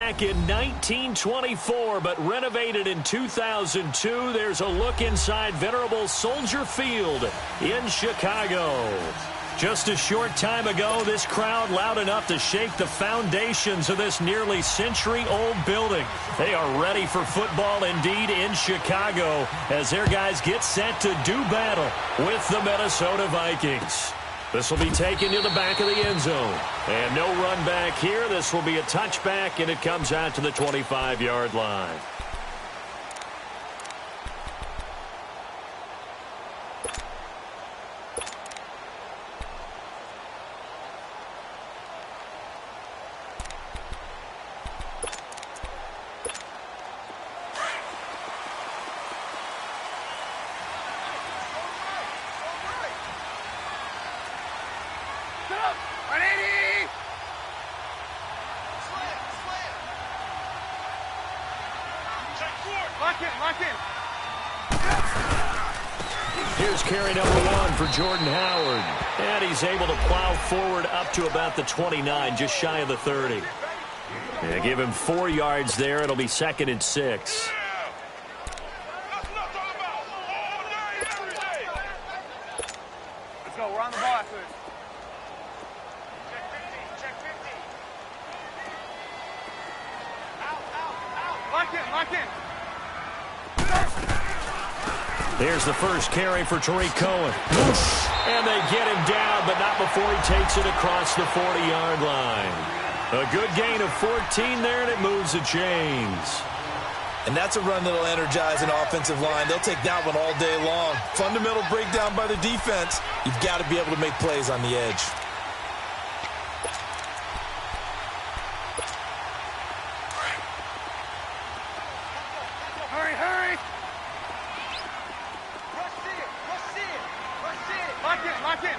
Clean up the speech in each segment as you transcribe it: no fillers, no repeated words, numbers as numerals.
back in 1924, but renovated in 2002. There's a look inside venerable Soldier Field in Chicago. Just a short time ago, this crowd loud enough to shake the foundations of this nearly century-old building. They are ready for football indeed in Chicago as their guys get set to do battle with the Minnesota Vikings. This will be taken to the back of the end zone. And no run back here. This will be a touchback, and it comes out to the 25-yard line. Here's carry number 1 for Jordan Howard. And he's able to plow forward up to about the 29, just shy of the 30. Yeah, give him 4 yards there. It'll be 2nd and 6. Let's go. We're on the ball. Check 50. Out. Lock in. There's the first carry for Tariq Cohen. Whoosh! And they get him down, but not before he takes it across the 40-yard line. A good gain of 14 there, and it moves the chains. And that's a run that'll energize an offensive line. They'll take that one all day long. Fundamental breakdown by the defense. You've got to be able to make plays on the edge. Hurry. Lock in.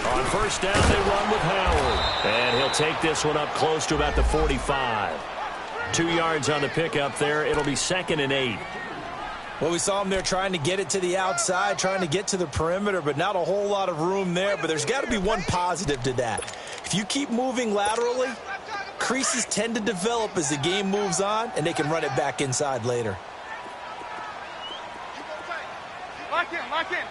On first down, they run with Howard. And he'll take this one up close to about the 45. 2 yards on the pickup there. It'll be 2nd and 8. Well, we saw him there trying to get it to the outside, trying to get to the perimeter, but not a whole lot of room there. But there's got to be one positive to that. If you keep moving laterally, creases tend to develop as the game moves on, and they can run it back inside later. Lock in.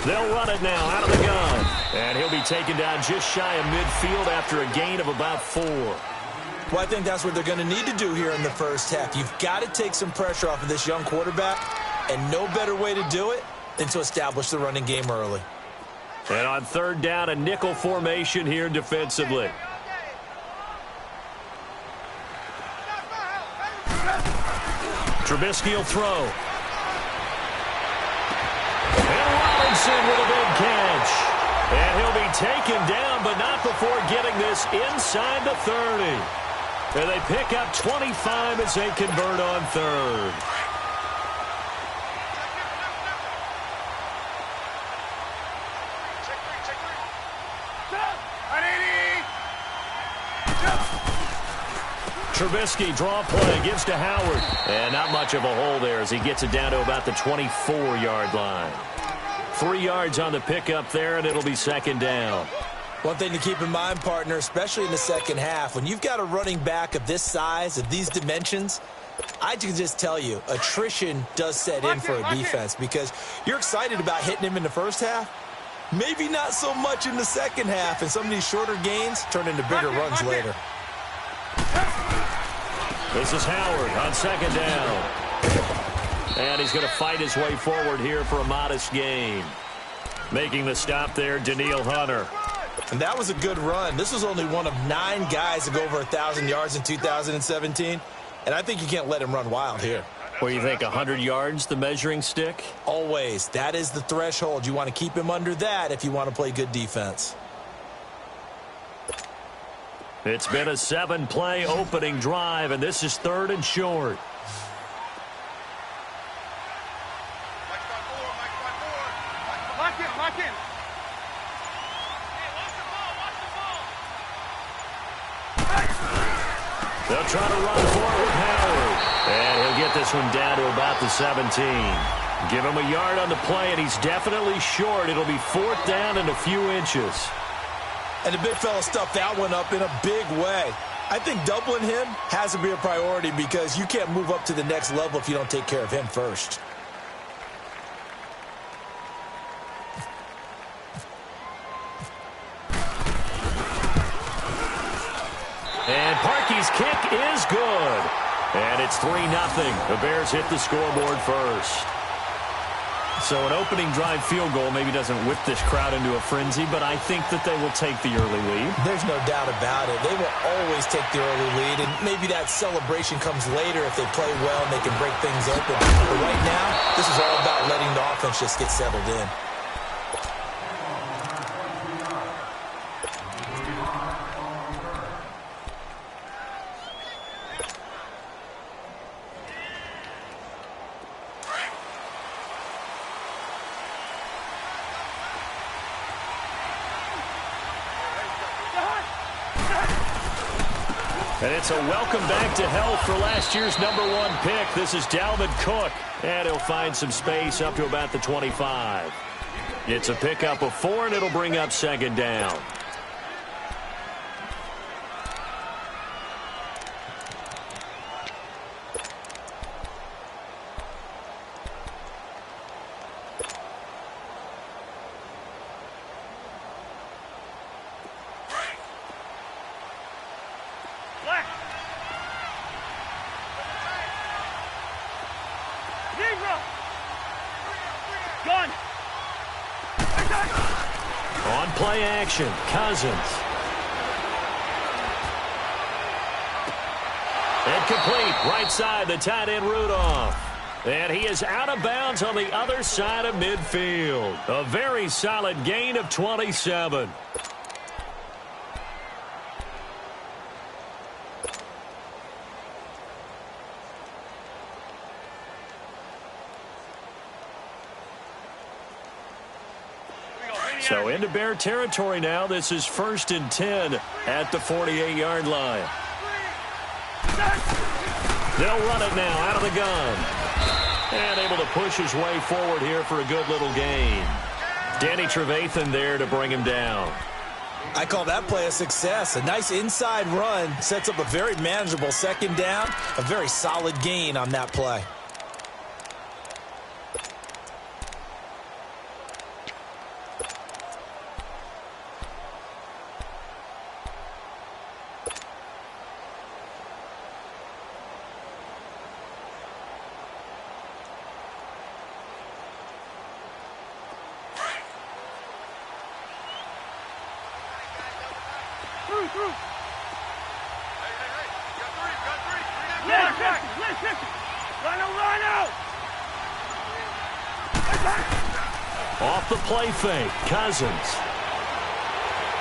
They'll run it now out of the gun. And he'll be taken down just shy of midfield after a gain of about 4. Well, I think that's what they're going to need to do here in the first half. You've got to take some pressure off of this young quarterback, and no better way to do it than to establish the running game early. And on third down, a nickel formation here defensively. Trubisky will throw. And Robinson with a big catch. And he'll be taken down, but not before getting this inside the 30. And they pick up 25 as they convert on third. Trubisky, draw play, gives to Howard. And not much of a hole there as he gets it down to about the 24-yard line. 3 yards on the pickup there, and it'll be 2nd down. One thing to keep in mind, partner, especially in the second half, when you've got a running back of this size, of these dimensions, I can just tell you, attrition does set in for a defense because you're excited about hitting him in the first half. Maybe not so much in the second half, and some of these shorter gains turn into bigger runs later. This is Howard on 2nd down. And he's going to fight his way forward here for a modest gain. Making the stop there, Danielle Hunter. And that was a good run. This was only one of 9 guys to go over 1,000 yards in 2017. And I think you can't let him run wild here. What do you think, 100 yards, the measuring stick? Always. That is the threshold. You want to keep him under that if you want to play good defense. It's been a 7-play opening drive, and this is 3rd and short. Lock in. They'll try to run for it with Howard. And he'll get this one down to about the 17. Give him a yard on the play, and he's definitely short. It'll be 4th down and a few inches. And the big fella stuffed that one up in a big way. I think doubling him has to be a priority because you can't move up to the next level if you don't take care of him first. And Parkey's kick is good. And it's 3-0. The Bears hit the scoreboard first. So an opening drive field goal maybe doesn't whip this crowd into a frenzy, but I think that they will take the early lead. There's no doubt about it. They will always take the early lead, and maybe that celebration comes later if they play well and they can break things open. But right now, this is all about letting the offense just get settled in. And it's a welcome back to health for last year's #1 pick. This is Dalvin Cook. And he'll find some space up to about the 25. It's a pickup of 4, and it'll bring up 2nd down. On play action, Cousins. And complete, right side, the tight end Rudolph. And he is out of bounds on the other side of midfield. A very solid gain of 27. So into Bear territory now. This is 1st and 10 at the 48-yard line. They'll run it now out of the gun. And able to push his way forward here for a good little gain. Danny Trevathan there to bring him down. I call that play a success. A nice inside run sets up a very manageable 2nd down. A very solid gain on that play. Off the play fake, Cousins.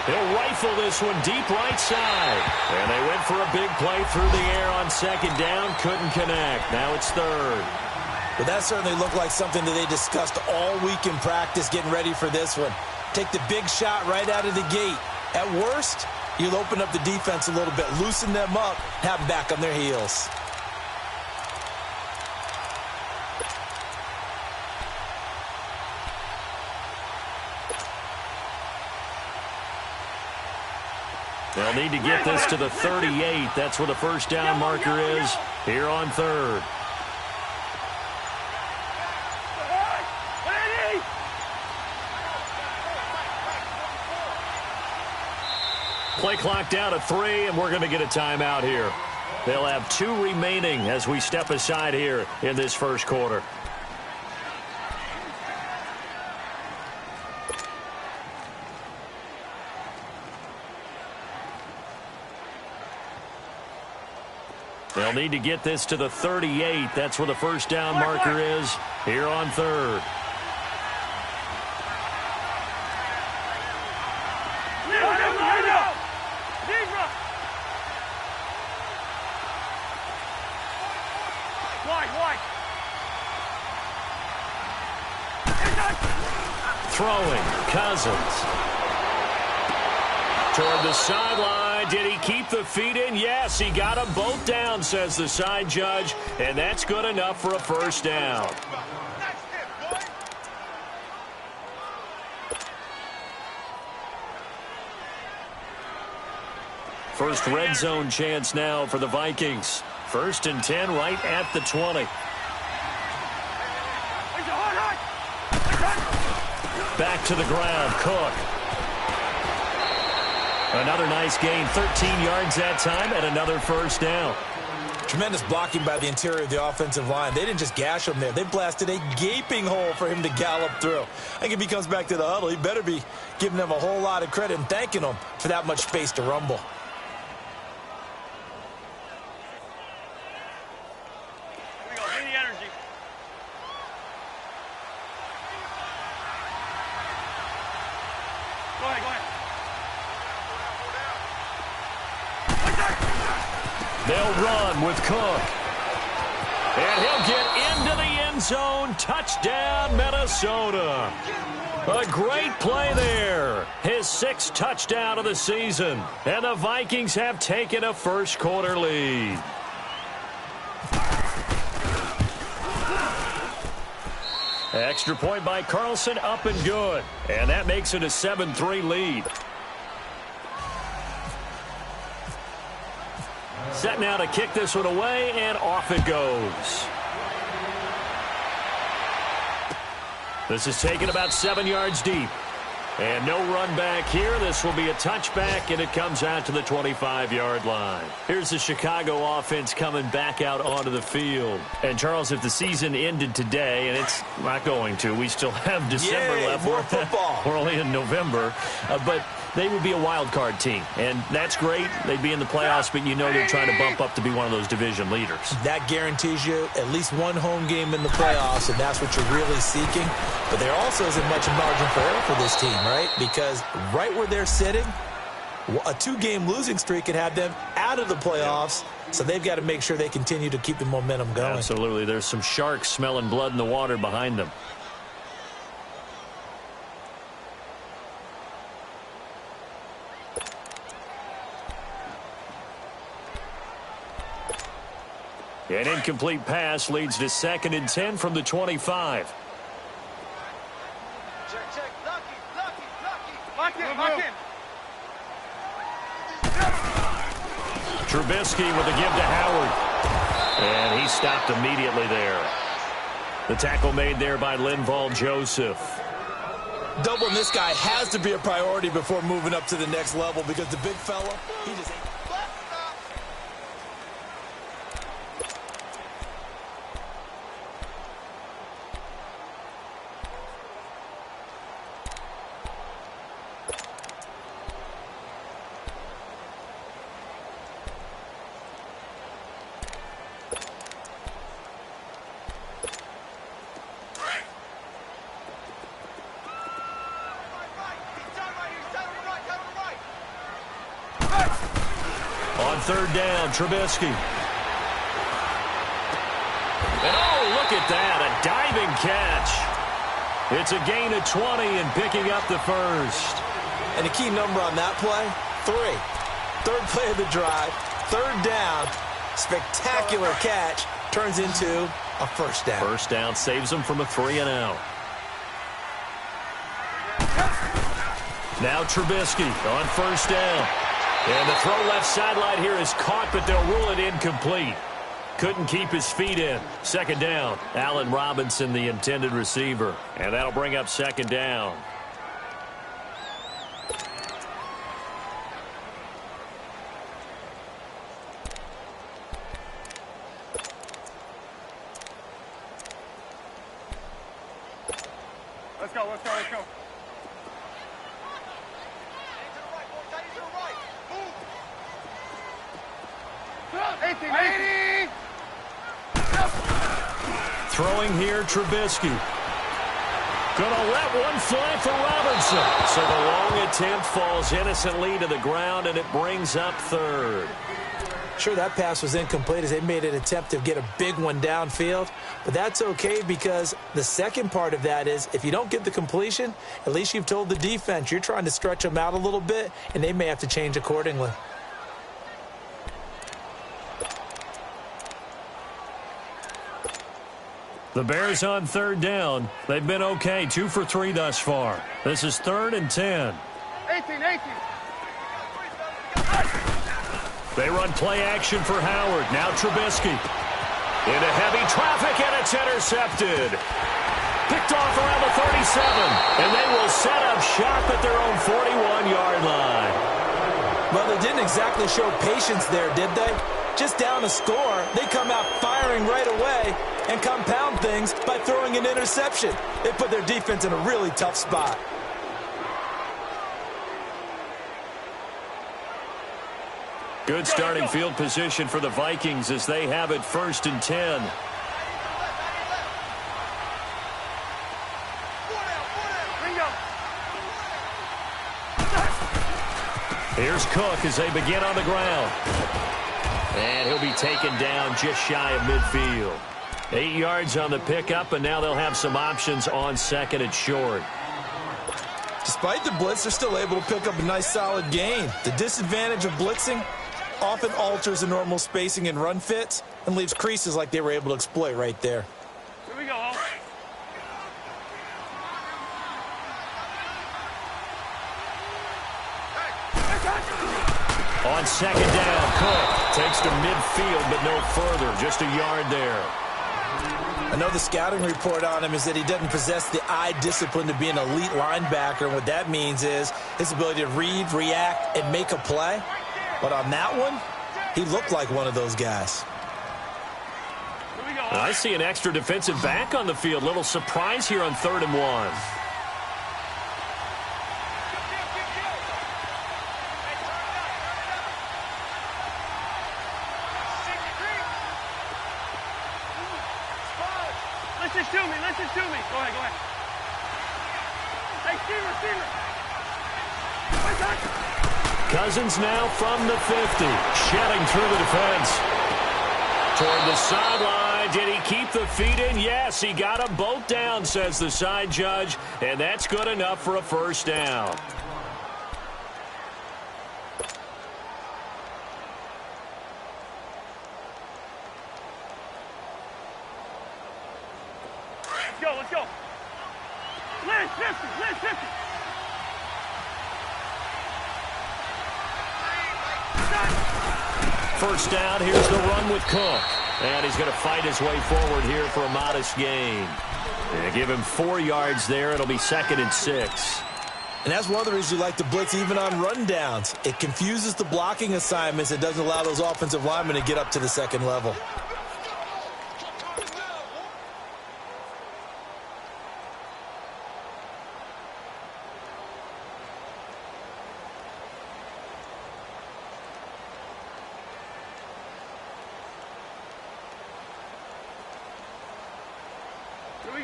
He'll rifle this one deep right side. And they went for a big play through the air on 2nd down. Couldn't connect. Now it's 3rd. But that certainly looked like something that they discussed all week in practice getting ready for this one. Take the big shot right out of the gate. At worst, you'll open up the defense a little bit, loosen them up, have them back on their heels. They'll need to get this to the 38. That's where the 1st down marker is here on 3rd. Play clock down to 3, and we're going to get a timeout here. They'll have 2 remaining as we step aside here in this 1st quarter. They'll need to get this to the 38. That's where the 1st down marker is here on 3rd. Throwing, Cousins. Toward the sideline. Did he keep the feet in? Yes, he got them both down, says the side judge. And that's good enough for a 1st down. First red zone chance now for the Vikings. 1st and 10 right at the 20. Back to the ground, Cook. Another nice gain, 13 yards that time, and another first down. Tremendous blocking by the interior of the offensive line. They didn't just gash him there. They blasted a gaping hole for him to gallop through. I think if he comes back to the huddle, he better be giving them a whole lot of credit and thanking them for that much space to rumble. Here we go. Give me the energy. Go ahead, go ahead. They'll run with Cook. And he'll get into the end zone. Touchdown, Minnesota. A great play there. His 6th touchdown of the season. And the Vikings have taken a first-quarter lead. Extra point by Carlson, up and good. And that makes it a 7-3 lead. Set now to kick this one away, and off it goes. This is taken about 7 yards deep. And no run back here. This will be a touchback, and it comes out to the 25-yard line. Here's the Chicago offense coming back out onto the field. And, Charles, if the season ended today, and it's not going to, we still have December left. More football. We're only in November. But they would be a wild card team, and that's great. They'd be in the playoffs, but you know they're trying to bump up to be one of those division leaders. That guarantees you at least one home game in the playoffs, and that's what you're really seeking. But there also isn't much margin for error for this team, right? Because right where they're sitting, a 2-game losing streak could have them out of the playoffs, so they've got to make sure they continue to keep the momentum going. Absolutely. There's some sharks smelling blood in the water behind them. An incomplete pass leads to 2nd and 10 from the 25. Check. Lock in, lock in. Trubisky with a give to Howard. And he stopped immediately there. The tackle made there by Linval Joseph. Doubling this guy has to be a priority before moving up to the next level, because the big fella, he just ain't. On 3rd down, Trubisky. And oh, look at that, a diving catch. It's a gain of 20 and picking up the first. And the key number on that play, 3. 3rd play of the drive, 3rd down, spectacular catch, turns into a first down. First down saves them from a 3-and-out. Now Trubisky on 1st down. And the throw left sideline here is caught, but they'll rule it incomplete. Couldn't keep his feet in. 2nd down. Allen Robinson, the intended receiver. And that'll bring up 2nd down. Let's go. 80. Throwing here, Trubisky. Gonna let one fly for Robinson. So the long attempt falls innocently to the ground, and it brings up 3rd. Sure, that pass was incomplete as they made an attempt to get a big one downfield, but that's okay, because the second part of that is if you don't get the completion, at least you've told the defense you're trying to stretch them out a little bit, and they may have to change accordingly. The Bears on 3rd down. They've been okay, 2 for 3 thus far. This is 3rd and 10. 18. They run play action for Howard. Now Trubisky. Into heavy traffic, and it's intercepted. Picked off around the 37. And they will set up shop at their own 41-yard line. Well, they didn't exactly show patience there, did they? Just down a score, they come out firing right away and compound things by throwing an interception. They put their defense in a really tough spot. Good starting field position for the Vikings as they have it 1st and 10. Here's Cook as they begin on the ground. And he'll be taken down just shy of midfield. 8 yards on the pickup, and now they'll have some options on 2nd and short. Despite the blitz, they're still able to pick up a nice solid gain. The disadvantage of blitzing often alters the normal spacing and run fits and leaves creases like they were able to exploit right there. Here we go. On 2nd down, Cook takes to midfield, but no further, just a yard there. I know the scouting report on him is that he doesn't possess the eye discipline to be an elite linebacker, and what that means is his ability to read, react, and make a play. But on that one, he looked like one of those guys. I see an extra defensive back on the field. Little surprise here on 3rd and 1. Listen to me. Go ahead. Hey, receiver. Cousins now from the 50, shedding through the defense. Toward the sideline. Did he keep the feet in? Yes, he got them both down, says the side judge, and that's good enough for a 1st down. Let's go. Lance 50. 1st down, here's the run with Cook. And he's going to fight his way forward here for a modest gain. They give him 4 yards there. It'll be 2nd and 6. And that's one of the reasons you like to blitz even on rundowns. It confuses the blocking assignments. It doesn't allow those offensive linemen to get up to the 2nd level.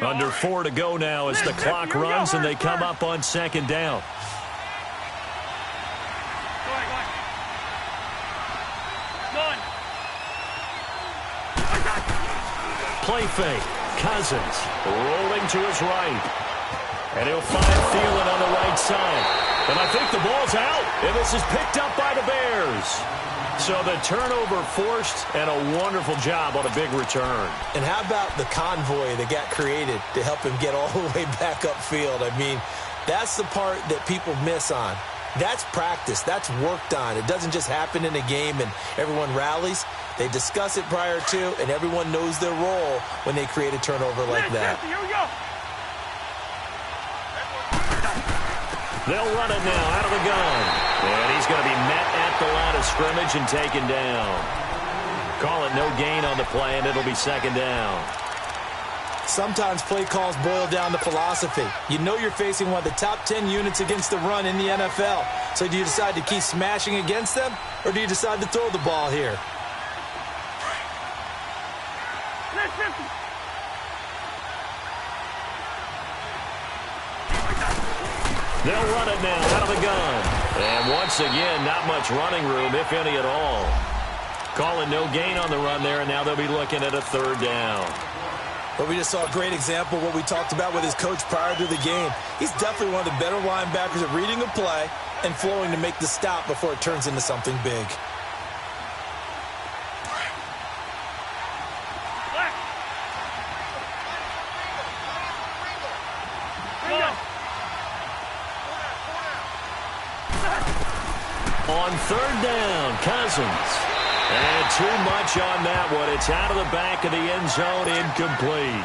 Under 4 to go now as the clock runs and they come up on 2nd down. Play fake. Cousins rolling to his right. And he'll find Thielen on the right side. And I think the ball's out. And this is picked up by the Bears. So the turnover forced, and a wonderful job on a big return. And how about the convoy that got created to help him get all the way back upfield? I mean, that's the part that people miss on. That's practice. That's worked on. It doesn't just happen in a game and everyone rallies. They discuss it prior to, and everyone knows their role when they create a turnover like that. Here we go. They'll run it now out of the gun. And he's going to be met at the line of scrimmage and taken down. Call it no gain on the play, and it'll be 2nd down. Sometimes play calls boil down to philosophy. You know you're facing one of the top 10 units against the run in the NFL. So do you decide to keep smashing against them, or do you decide to throw the ball here? They'll run it now out of the gun. And once again, not much running room, if any at all. Calling no gain on the run there, and now they'll be looking at a 3rd down. But we just saw a great example of what we talked about with his coach prior to the game. He's definitely one of the better linebackers at reading a play and flowing to make the stop before it turns into something big. On 3rd down, Cousins. And too much on that one. It's out of the back of the end zone, incomplete.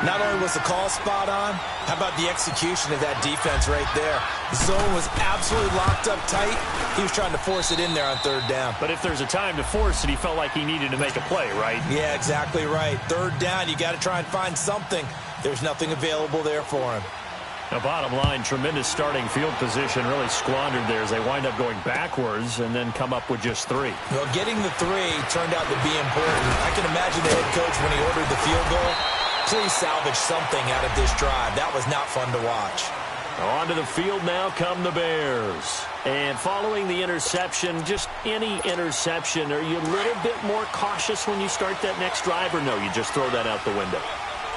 Not only was the call spot on, how about the execution of that defense right there? The zone was absolutely locked up tight. He was trying to force it in there on third down. But if there's a time to force it, he felt like he needed to make a play, right? Yeah, exactly right. Third down, you got to try and find something. There's nothing available there for him. Now, bottom line, tremendous starting field position, really squandered there as they wind up going backwards and then come up with just 3. Well, getting the 3 turned out to be important. I can imagine the head coach when he ordered the field goal. Please salvage something out of this drive. That was not fun to watch. Onto the field now come the Bears. And following the interception, just any interception, are you a little bit more cautious when you start that next drive, or no, you just throw that out the window?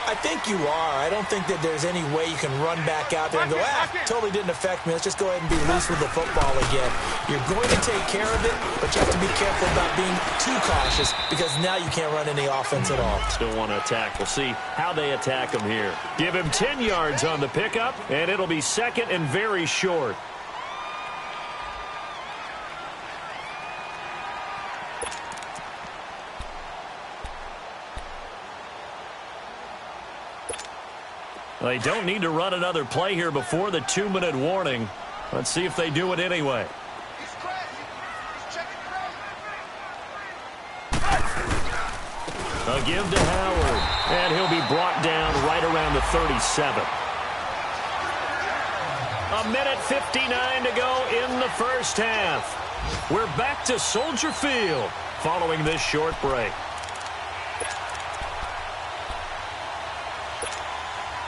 I think you are. I don't think that there's any way you can run back out there and go, totally didn't affect me. Let's just go ahead and be loose with the football again. You're going to take care of it, but you have to be careful about being too cautious because now you can't run any offense at all. Still want to attack. We'll see how they attack him here. Give him 10 yards on the pickup, and it'll be second and very short. They don't need to run another play here before the 2-minute warning. Let's see if they do it anyway. A give to Howard, and he'll be brought down right around the 37. A minute 59 to go in the first half. We're back to Soldier Field following this short break.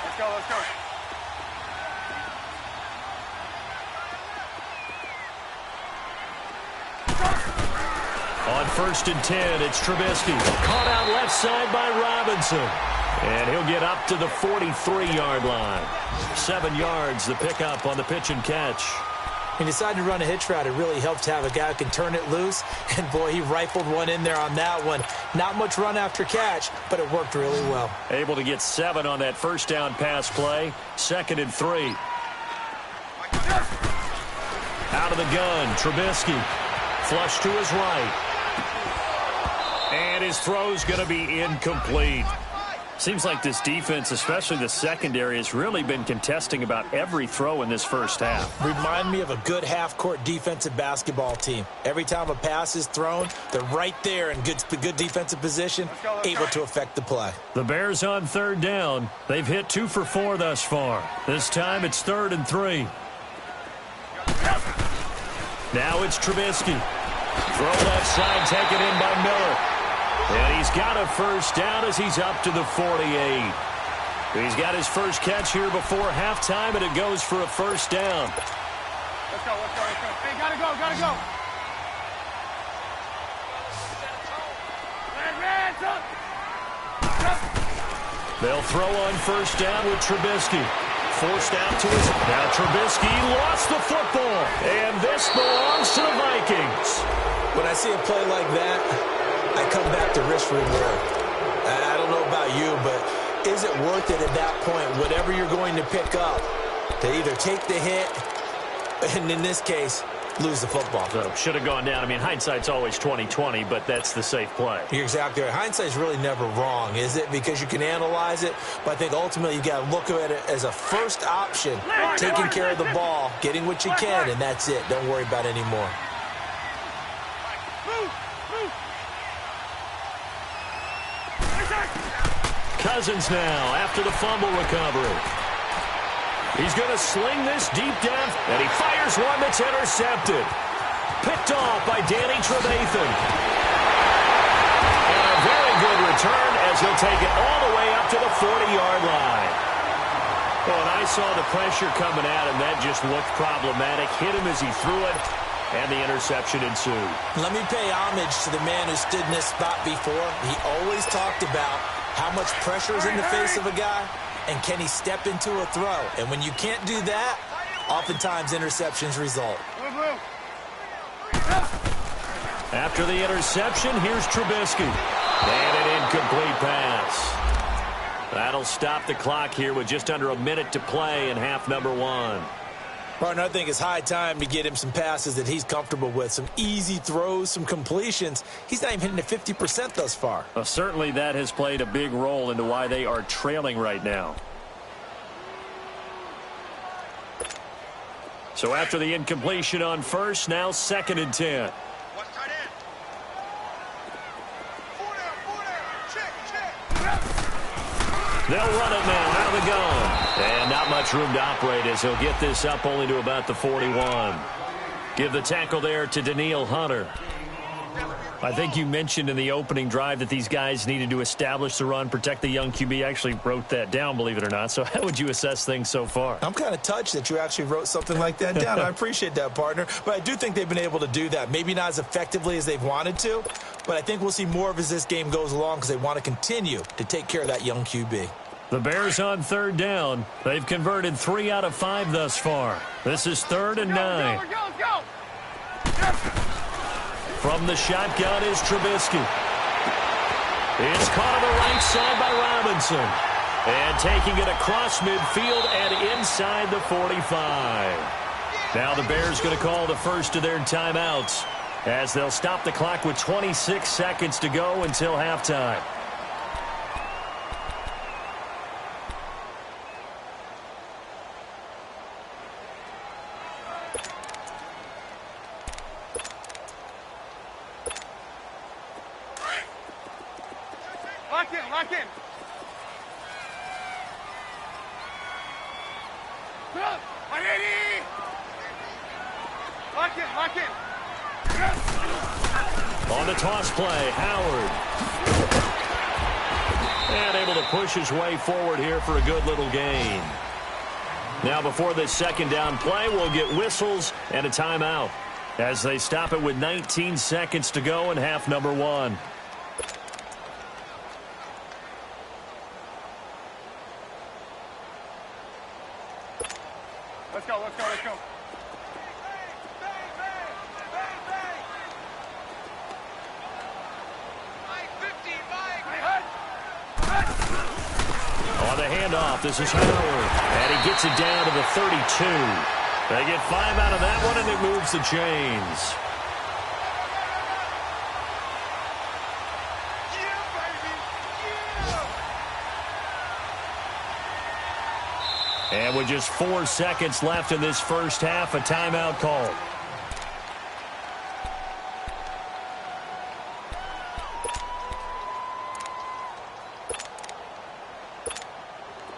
Let's go. On 1st and 10, it's Trubisky. Caught out left side by Robinson. And he'll get up to the 43-yard line. 7 yards, the pickup on the pitch and catch. He decided to run a hitch route. It really helps to have a guy who can turn it loose. And, boy, he rifled one in there on that one. Not much run after catch, but it worked really well. Able to get 7 on that first down pass play. 2nd and 3. Out of the gun, Trubisky. Flush to his right. And his throw's going to be incomplete. Seems like this defense, especially the secondary, has really been contesting about every throw in this first half. Remind me of a good half-court defensive basketball team. Every time a pass is thrown, they're right there in good defensive position, able to affect the play. The Bears on 3rd down. They've hit 2 for 4 thus far. This time it's 3rd and 3. Now it's Trubisky. Throw left side, taken in by Miller. And he's got a first down as he's up to the 48. He's got his first catch here before halftime, and it goes for a first down. Let's go. Hey, gotta go. They'll throw on first down with Trubisky. Forced out to his... Now Trubisky lost the football. And this belongs to the Vikings. When I see a play like that, I come back to risk reward. I don't know about you, but is it worth it at that point, whatever you're going to pick up, to either take the hit, and in this case, lose the football? So should have gone down. I mean, hindsight's always 20/20, but that's the safe play. You're exactly right. Hindsight's really never wrong, is it? Because you can analyze it, but I think ultimately you got to look at it as a first option, taking care of the ball, getting what you can, and that's it. Don't worry about it anymore. Cousins now after the fumble recovery. He's going to sling this deep down, and he fires one that's intercepted. Picked off by Danny Trevathan. And a very good return as he'll take it all the way up to the 40-yard line. Well, and I saw the pressure coming at him. That just looked problematic. Hit him as he threw it, and the interception ensued. Let me pay homage to the man who stood in this spot before. He always talked about how much pressure is in the face of a guy, and can he step into a throw? And when you can't do that, oftentimes interceptions result. After the interception, here's Trubisky. And an incomplete pass. That'll stop the clock here with just under a minute to play in half number 1. Partner, I think it's high time to get him some passes that he's comfortable with, some easy throws, some completions. He's not even hitting at 50% thus far. Well, certainly that has played a big role into why they are trailing right now. So after the incompletion on first, now 2nd and 10. They'll run it now out of the gun. And not much room to operate as he'll get this up only to about the 41. Give the tackle there to Daniil Hunter. I think you mentioned in the opening drive that these guys needed to establish the run, protect the young QB. I actually wrote that down, believe it or not. So how would you assess things so far? I'm kind of touched that you actually wrote something like that down. I appreciate that, partner. But I do think they've been able to do that. Maybe not as effectively as they've wanted to, but I think we'll see more of as this game goes along because they want to continue to take care of that young QB. The Bears on 3rd down. They've converted 3 out of 5 thus far. This is 3rd and 9. Go. From the shotgun is Trubisky. It's caught on the right side by Robinson. And taking it across midfield and inside the 45. Now the Bears going to call the first of their timeouts as they'll stop the clock with 26 seconds to go until halftime. Lock in. Lock in. On the toss play, Howard. And able to push his way forward here for a good little gain. Now before this 2nd down play, we'll get whistles and a timeout as they stop it with 19 seconds to go in half number 1. Let's go. On the handoff, this is Howard. And he gets it down to the 32. They get 5 out of that one, and it moves the chains. And with just 4 seconds left in this first half, a timeout call.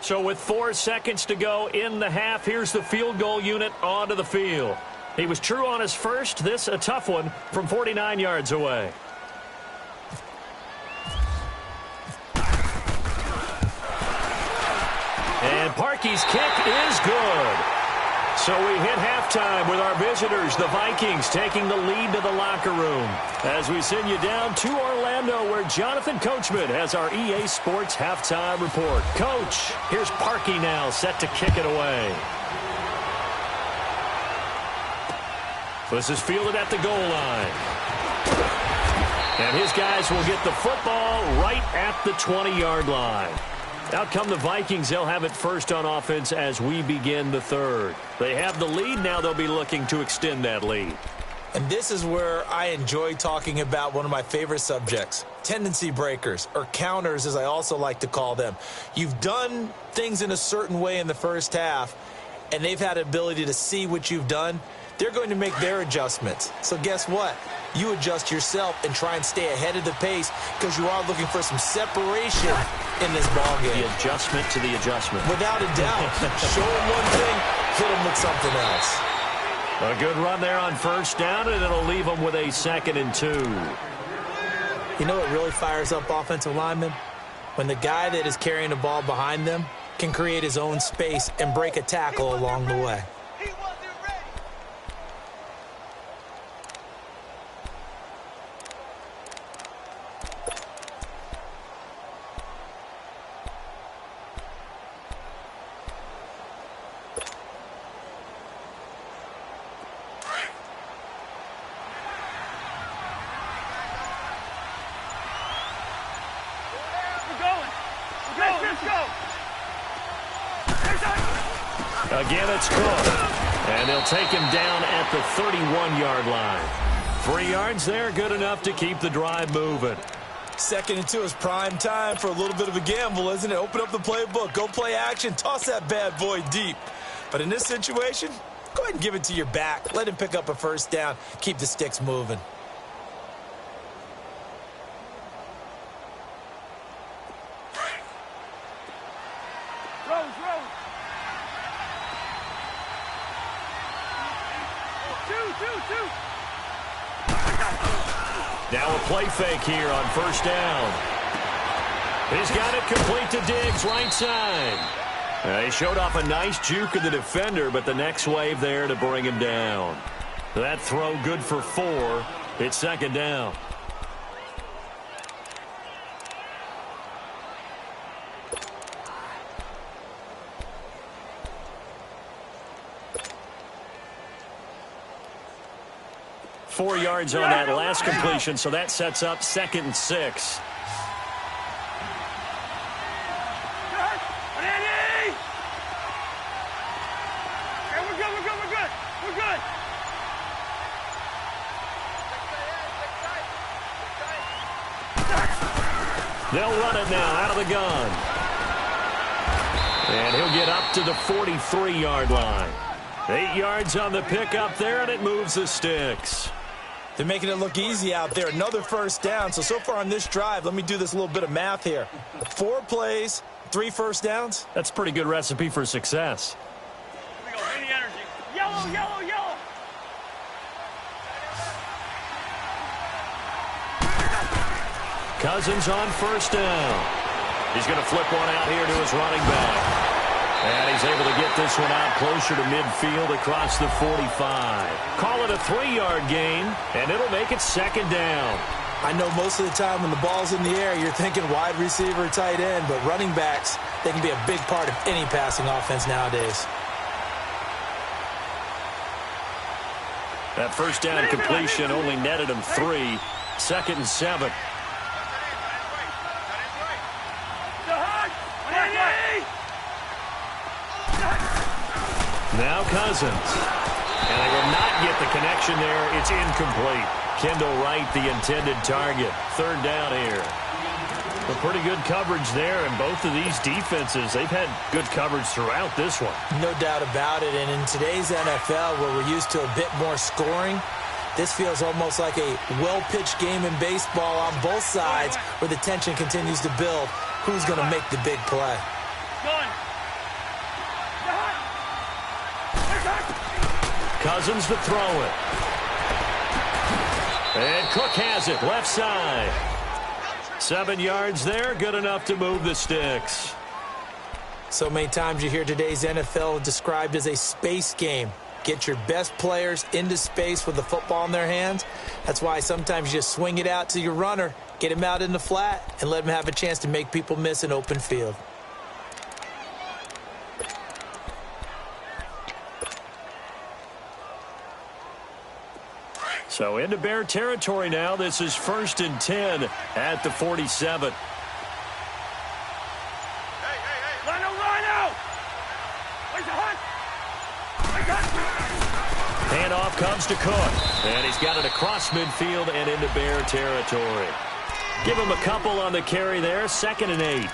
So with 4 seconds to go in the half, here's the field goal unit onto the field. He was true on his first. This a tough one from 49 yards away. And Parkey's kick is good. So we hit halftime with our visitors, the Vikings, taking the lead to the locker room as we send you down to Orlando where Jonathan Coachman has our EA Sports halftime report. Coach, here's Parkey now set to kick it away. This is fielded at the goal line. And his guys will get the football right at the 20-yard line. Out come the Vikings. They'll have it first on offense as we begin the 3rd. They have the lead. Now they'll be looking to extend that lead. And this is where I enjoy talking about one of my favorite subjects, tendency breakers, or counters as I also like to call them. You've done things in a certain way in the first half, and they've had the ability to see what you've done. They're going to make their adjustments. So guess what? You adjust yourself and try and stay ahead of the pace because you are looking for some separation in this ball game. The adjustment to the adjustment. Without a doubt. Show them one thing, hit them with something else. A good run there on first down, and it'll leave them with a 2nd and 2. You know what really fires up offensive linemen? When the guy that is carrying the ball behind them can create his own space and break a tackle along the way. Again, it's Cook. And they'll take him down at the 31-yard line. 3 yards there, good enough to keep the drive moving. 2nd and 2 is prime time for a little bit of a gamble, isn't it? Open up the playbook, go play action, toss that bad boy deep. But in this situation, go ahead and give it to your back. Let him pick up a first down. Keep the sticks moving. Now a play fake here on first down. He's got it complete to Diggs, right side. He showed off a nice juke of the defender, but the next wave there to bring him down. That throw good for 4. It's 2nd down. Four yards on that last completion, so that sets up 2nd and 6. They'll run it now out of the gun. And he'll get up to the 43-yard line. 8 yards on the pickup there, and it moves the sticks. They're making it look easy out there. Another first down. So far on this drive, let me do this little bit of math here. 4 plays, 3 first downs. That's a pretty good recipe for success. Here we go. Bring the energy. Yellow, yellow, yellow. Cousins on first down. He's going to flip one out here to his running back. And he's able to get this one out closer to midfield across the 45. Call it a 3-yard gain, and it'll make it 2nd down. I know most of the time when the ball's in the air, you're thinking wide receiver, tight end, but running backs, they can be a big part of any passing offense nowadays. That first down completion only netted him 3. 2nd and 7. Now Cousins. And they will not get the connection there. It's incomplete. Kendall Wright, the intended target. 3rd down here. But pretty good coverage there, and both of these defenses, they've had good coverage throughout this one. No doubt about it, and in today's NFL, where we're used to a bit more scoring, this feels almost like a well-pitched game in baseball on both sides, where the tension continues to build. Who's going to make the big play? Cousins to throw it. And Cook has it, left side. 7 yards there, good enough to move the sticks. So many times you hear today's NFL described as a space game. Get your best players into space with the football in their hands. That's why sometimes you just swing it out to your runner, get him out in the flat, and let him have a chance to make people miss an open field. So into Bear territory now. This is 1st and 10 at the 47. Handoff comes to Cook. And he's got it across midfield and into Bear territory. Give him a couple on the carry there. 2nd and 8.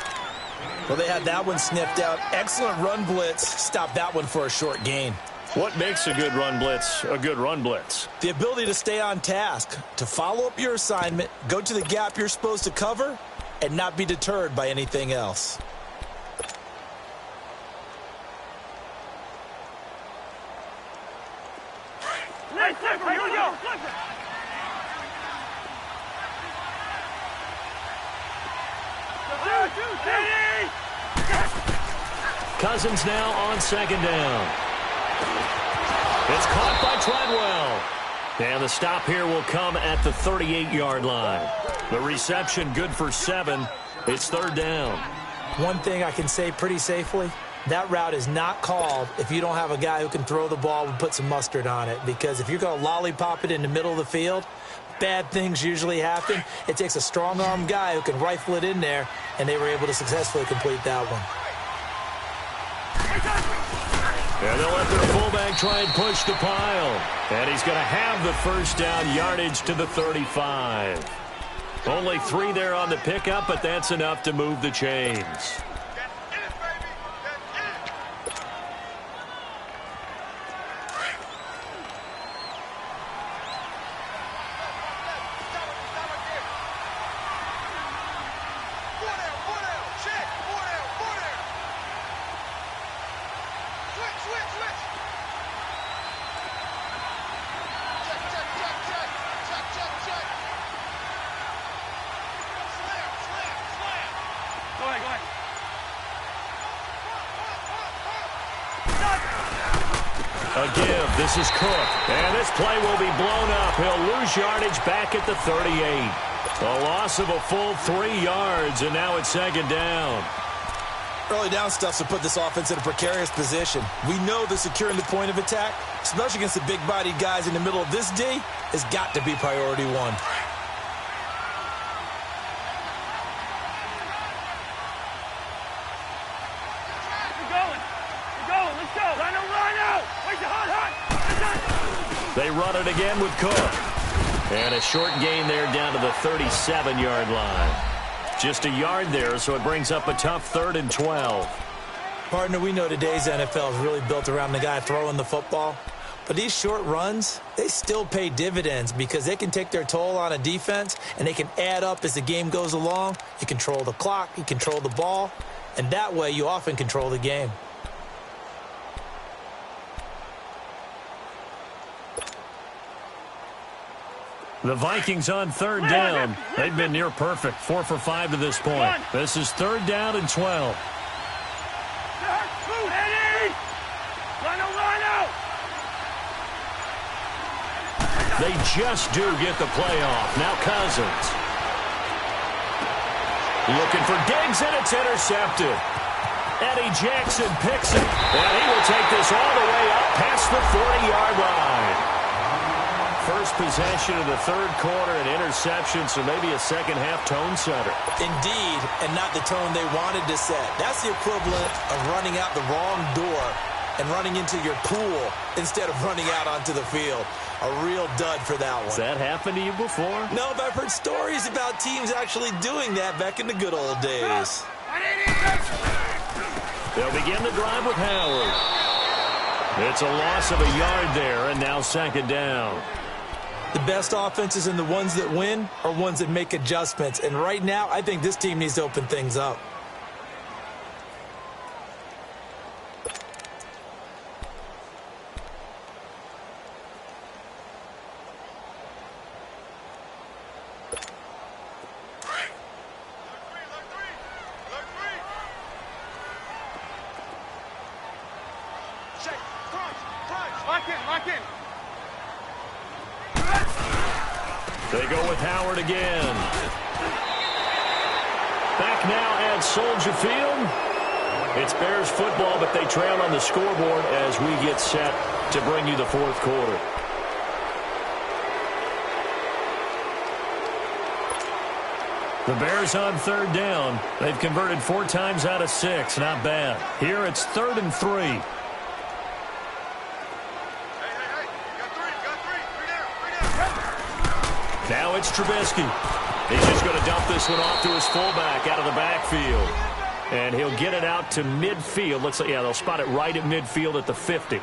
Well, they had that one sniffed out. Excellent run blitz. Stop that one for a short gain. What makes a good run blitz a good run blitz? The ability to stay on task, to follow up your assignment, go to the gap you're supposed to cover, and not be deterred by anything else. Here we go. Cousins now on 2nd down. It's caught by Treadwell. And the stop here will come at the 38-yard line. The reception good for 7. It's 3rd down. One thing I can say pretty safely, that route is not called if you don't have a guy who can throw the ball and put some mustard on it. Because if you're going to lollipop it in the middle of the field, bad things usually happen. It takes a strong-arm guy who can rifle it in there, and they were able to successfully complete that one. And they'll let their fullback try and push the pile. And he's going to have the first down, yardage to the 35. Only 3 there on the pickup, but that's enough to move the chains. A give. This is Cook. And this play will be blown up. He'll lose yardage back at the 38. A loss of a full 3 yards, and now it's second down. Early down stuff to put this offense in a precarious position. We know that securing the point of attack, especially against the big-bodied guys in the middle of this D, has got to be priority 1. They run it again with Cook. And a short gain there down to the 37-yard line. Just a yard there, so it brings up a tough 3rd and 12. Partner, we know today's NFL is really built around the guy throwing the football. But these short runs, they still pay dividends because they can take their toll on a defense, and they can add up as the game goes along. You control the clock, you control the ball, and that way you often control the game. The Vikings on 3rd down. They've been near perfect, 4 for 5 to this point. This is 3rd down and 12. They just do get the play off. Now Cousins. Looking for Diggs, and it's intercepted. Eddie Jackson picks it, and he will take this all the way up past the 40-yard line. First possession of the 3rd quarter, an interception, so maybe a second-half tone setter. Indeed, and not the tone they wanted to set. That's the equivalent of running out the wrong door and running into your pool instead of running out onto the field. A real dud for that one. Has that happened to you before? No, but I've heard stories about teams actually doing that back in the good old days. They'll begin the drive with Howard. It's a loss of a yard there, and now second down. The best offenses and the ones that win are ones that make adjustments. And right now, I think this team needs to open things up. Lock in. They go with Howard again. Back now at Soldier Field. It's Bears football, but they trail on the scoreboard as we get set to bring you the 4th quarter. The Bears on 3rd down. They've converted 4 times out of 6. Not bad. Here it's 3rd and 3. Now it's Trubisky. He's just going to dump this one off to his fullback out of the backfield. And he'll get it out to midfield. Looks like, yeah, they'll spot it right at midfield at the 50.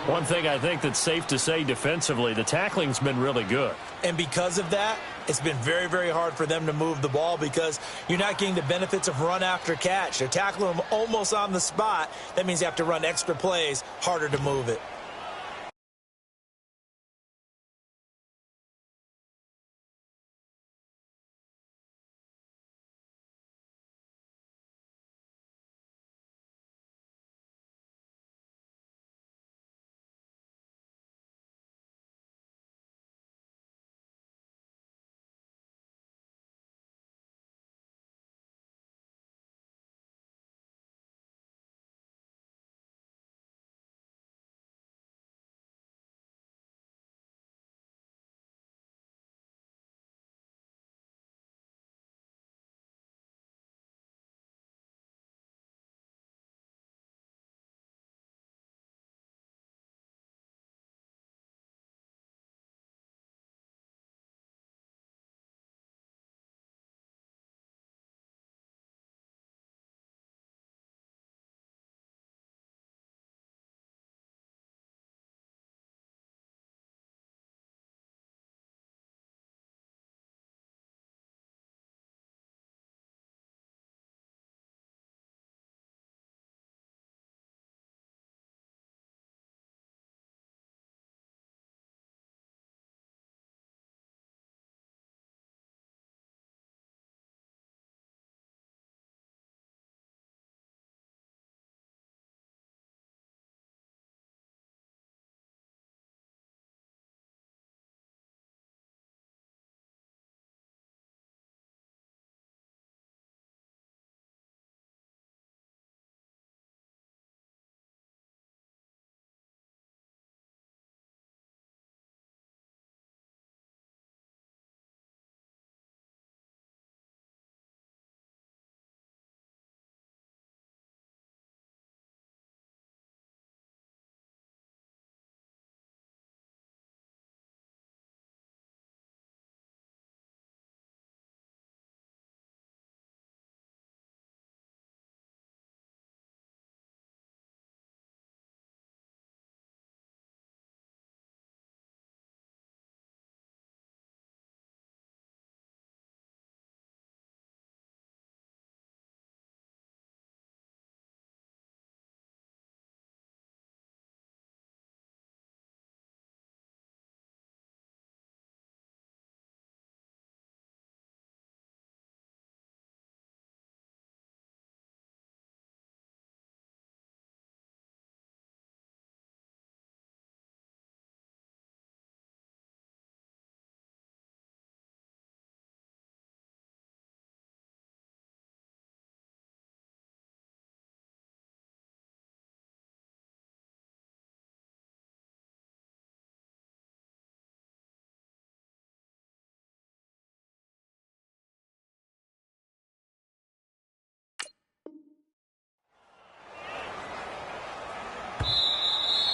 One thing I think that's safe to say defensively, the tackling's been really good. And because of that, it's been very, very hard for them to move the ball because you're not getting the benefits of run after catch. They're tackling them almost on the spot. That means you have to run extra plays, harder to move it.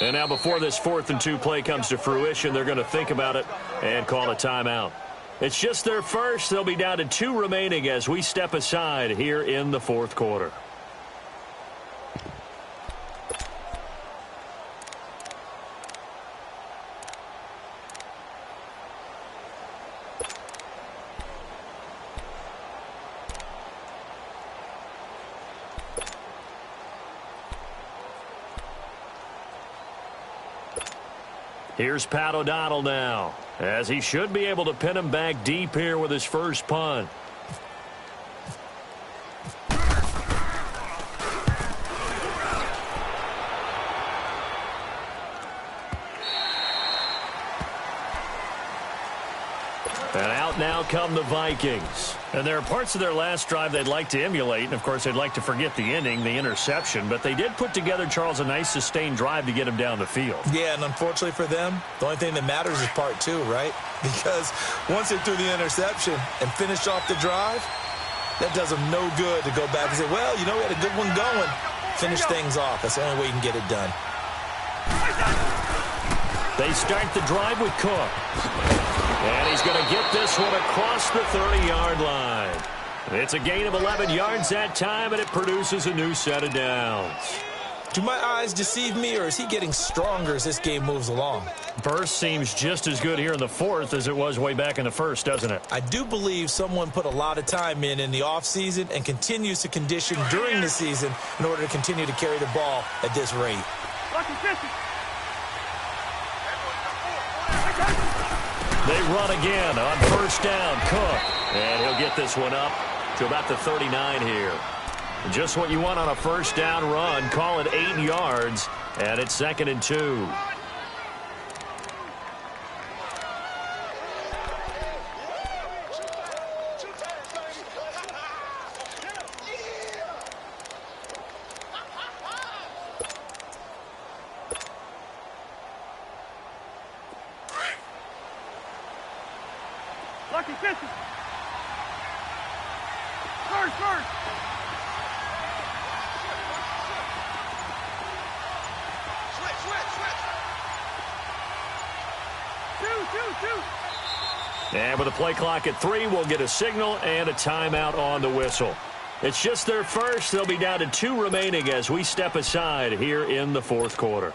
And now before this 4th and 2 play comes to fruition, they're going to think about it and call a timeout. It's just their first. They'll be down to 2 remaining as we step aside here in the 4th quarter. Here's Pat O'Donnell now, as he should be able to pin him back deep here with his first punt. And out now come the Vikings. And there are parts of their last drive they'd like to emulate. And, of course, they'd like to forget the ending, the interception. But they did put together, Charles, a nice sustained drive to get him down the field. Yeah, and unfortunately for them, the only thing that matters is part 2, right? Because once they threw the interception and finished off the drive, that does them no good to go back and say, well, you know, we had a good one going. Finish things off. That's the only way you can get it done. They start the drive with Cook. And he's going to get this one across the 30-yard line. It's a gain of 11 yards that time, and it produces a new set of downs. Do my eyes deceive me, or is he getting stronger as this game moves along? Burst seems just as good here in the 4th as it was way back in the 1st, doesn't it? I do believe someone put a lot of time in the offseason and continues to condition during the season in order to continue to carry the ball at this rate. They run again on first down. Cook. And he'll get this one up to about the 39 here. Just what you want on a first down run. Call it 8 yards. And it's 2nd and 2. Lucky 50. First. Switch. Two. And with a play clock at 3, we'll get a signal and a timeout on the whistle. It's just their first. They'll be down to 2 remaining as we step aside here in the 4th quarter.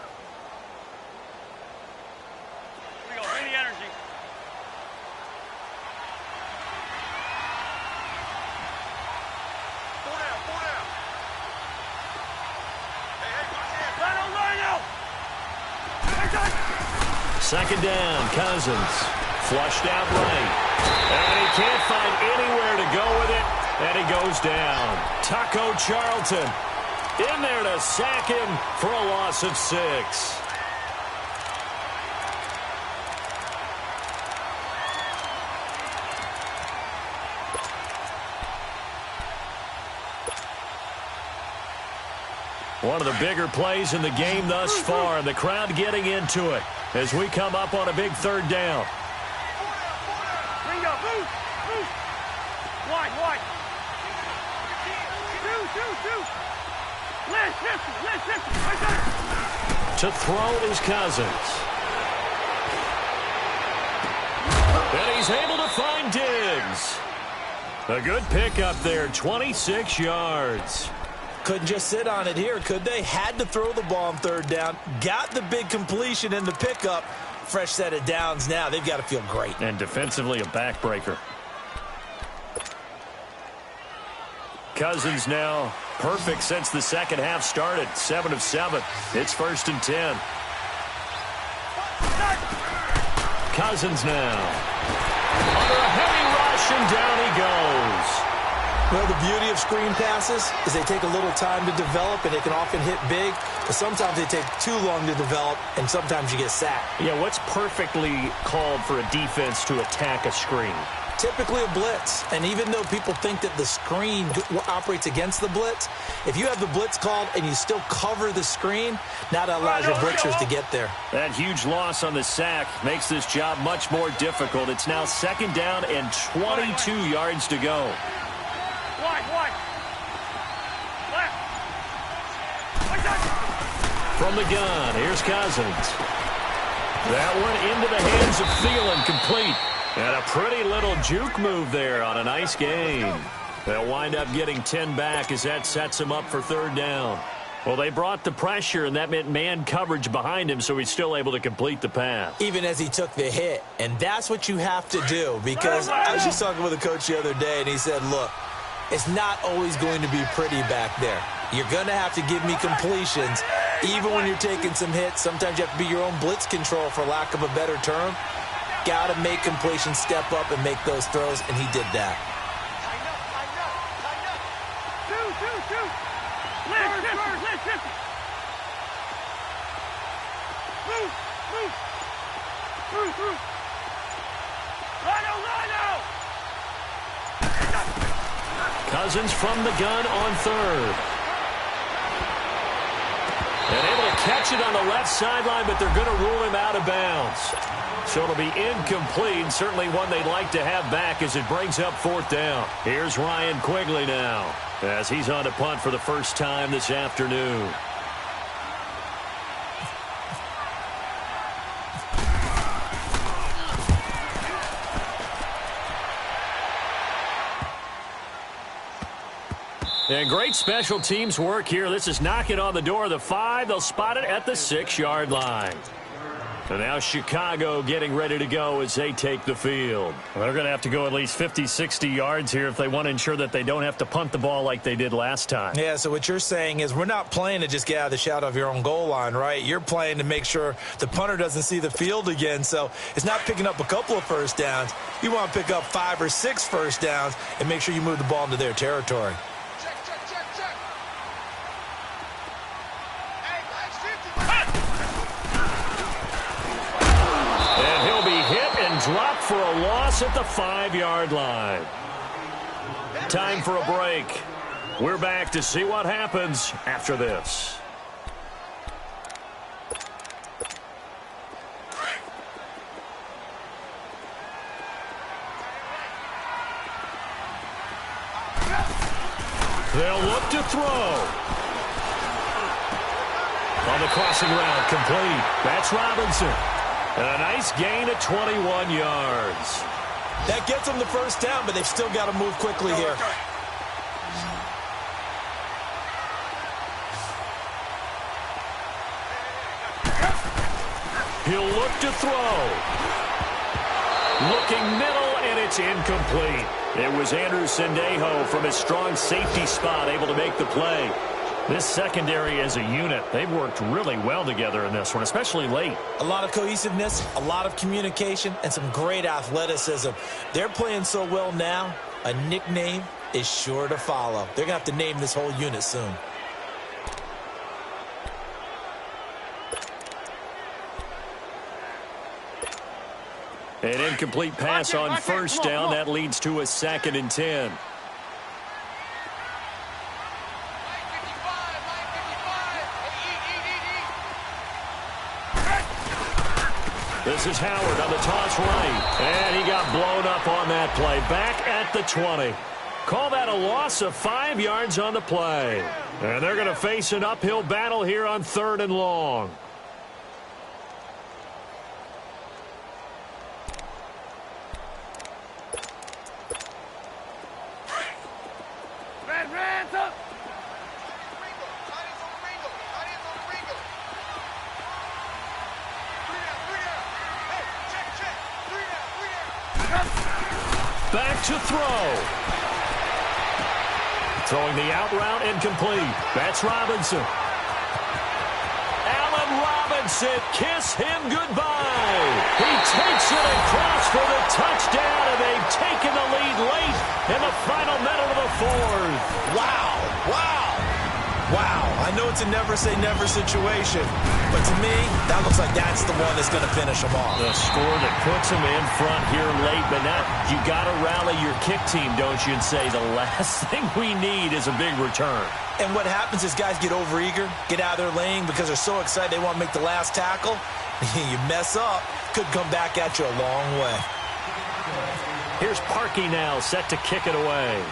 Second down, Cousins. Flushed out right. And he can't find anywhere to go with it. And he goes down. Taco Charlton in there to sack him for a loss of 6. One of the bigger plays in the game thus far, and the crowd getting into it as we come up on a big 3rd down. Bingo, move. Wide. Two. Listen. To throw is Cousins. And he's able to find Diggs. A good pickup there, 26 yards. Couldn't just sit on it here, could they? Had to throw the ball on 3rd down. Got the big completion in the pickup. Fresh set of downs now. They've got to feel great. And defensively, a backbreaker. Cousins now perfect since the second half started. 7 of 7. It's 1st and 10. Cousins now. Under a heavy rush, and down he goes. Well, the beauty of screen passes is they take a little time to develop, and they can often hit big, but sometimes they take too long to develop, and sometimes you get sacked. Yeah, what's perfectly called for a defense to attack a screen? Typically a blitz, and even though people think that the screen operates against the blitz, if you have the blitz called and you still cover the screen, now that allows your blitzers to get there. That huge loss on the sack makes this job much more difficult. It's now 2nd down and 22 yards to go. Wide. Left. From the gun, here's Cousins. That one into the hands of Thielen, complete. And a pretty little juke move there on a nice game. They'll wind up getting 10 back as that sets him up for third down. Well, they brought the pressure, and that meant man coverage behind him, so he's still able to complete the pass. Even as he took the hit. And that's what you have to do, because I was just talking with a coach the other day, and he said, look, it's not always going to be pretty back there. You're going to have to give me completions. Even when you're taking some hits, sometimes you have to be your own blitz control, for lack of a better term. Got to make completions, step up, and make those throws, and he did that. Cousins from the gun on third. And able to catch it on the left sideline, but they're going to rule him out of bounds. So it'll be incomplete, certainly one they'd like to have back as it brings up fourth down. Here's Ryan Quigley now, as he's on to punt for the first time this afternoon. And great special teams work here. This is knocking on the door of the 5. They'll spot it at the 6-yard line. And now Chicago getting ready to go as they take the field. Well, they're going to have to go at least 50, 60 yards here if they want to ensure that they don't have to punt the ball like they did last time. Yeah, so what you're saying is we're not playing to just get out of the shadow of your own goal line, right? You're playing to make sure the punter doesn't see the field again. So it's not picking up a couple of first downs. You want to pick up 5 or 6 first downs and make sure you move the ball into their territory. Dropped for a loss at the 5-yard line. Time for a break. We're back to see what happens after this. They'll look to throw. On the crossing route, complete. That's Robinson. And a nice gain of 21 yards. That gets them the first down, but they've still got to move quickly here. He'll look to throw. Looking middle, and it's incomplete. It was Andrew Sendejo from his strong safety spot able to make the play. This secondary as a unit, they've worked really well together in this one, especially late. A lot of cohesiveness, a lot of communication, and some great athleticism. They're playing so well now, a nickname is sure to follow. They're going to have to name this whole unit soon. An incomplete pass on first down. That leads to a 2nd and 10. This is Howard on the toss right. And he got blown up on that play. Back at the 20. Call that a loss of 5 yards on the play. And they're going to face an uphill battle here on 3rd and long. Back to throw. Throwing the out route incomplete. That's Robinson. Allen Robinson, kiss him goodbye. He takes it across for the touchdown, and they've taken the lead late in the final minute of the 4th. Wow, wow, wow. I know it's a never-say-never situation, but to me, that looks like that's the one that's going to finish them off. The score that puts them in front here late, but now you got to rally your kick team, don't you, and say the last thing we need is a big return. And what happens is guys get overeager, get out of their lane because they're so excited they want to make the last tackle. You mess up, could come back at you a long way. Here's Parkey now, set to kick it away.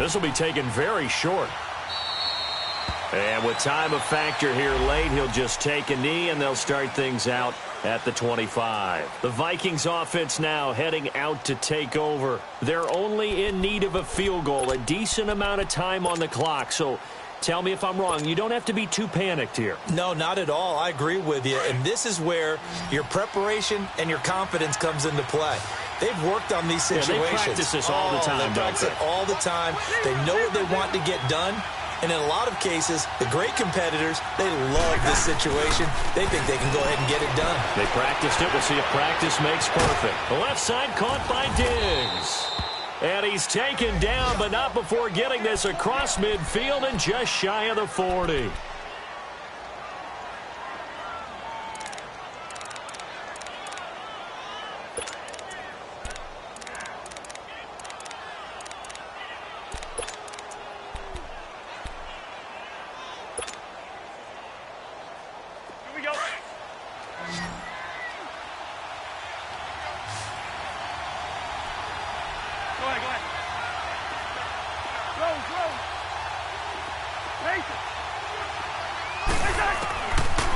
This will be taken very short. And with time a factor here late, he'll just take a knee, and they'll start things out at the 25. The Vikings offense now heading out to take over. They're only in need of a field goal, a decent amount of time on the clock. So tell me if I'm wrong. You don't have to be too panicked here. No, not at all. I agree with you. And this is where your preparation and your confidence comes into play. They've worked on these situations. Yeah, they practice this all the time. They practice it all the time. They know what they want to get done. And in a lot of cases, the great competitors, they love this situation. They think they can go ahead and get it done. They practiced it. We'll see if practice makes perfect. The left side caught by Diggs. And he's taken down, but not before getting this across midfield and just shy of the 40.